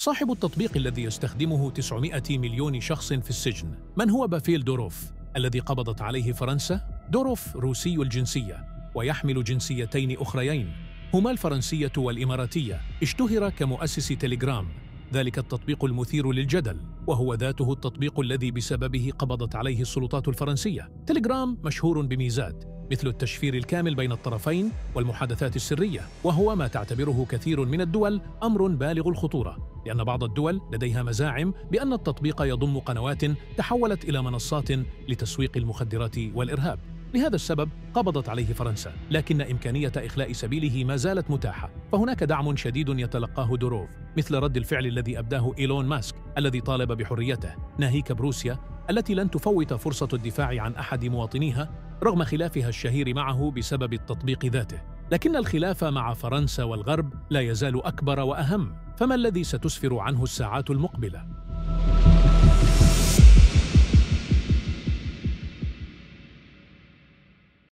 صاحب التطبيق الذي يستخدمه 900 مليون شخص في السجن. من هو بافيل دوروف الذي قبضت عليه فرنسا؟ دوروف روسي الجنسية ويحمل جنسيتين أخريين هما الفرنسية والإماراتية. اشتهر كمؤسس تيليجرام، ذلك التطبيق المثير للجدل، وهو ذاته التطبيق الذي بسببه قبضت عليه السلطات الفرنسية. تيليجرام مشهور بميزات مثل التشفير الكامل بين الطرفين والمحادثات السرية، وهو ما تعتبره كثير من الدول أمر بالغ الخطورة، لأن بعض الدول لديها مزاعم بأن التطبيق يضم قنوات تحولت إلى منصات لتسويق المخدرات والإرهاب. لهذا السبب قبضت عليه فرنسا، لكن إمكانية إخلاء سبيله ما زالت متاحة. فهناك دعم شديد يتلقاه دوروف، مثل رد الفعل الذي أبداه إيلون ماسك الذي طالب بحريته، ناهيك بروسيا التي لن تفوت فرصة الدفاع عن أحد مواطنيها رغم خلافها الشهير معه بسبب التطبيق ذاته. لكن الخلاف مع فرنسا والغرب لا يزال أكبر وأهم، فما الذي ستسفر عنه الساعات المقبلة؟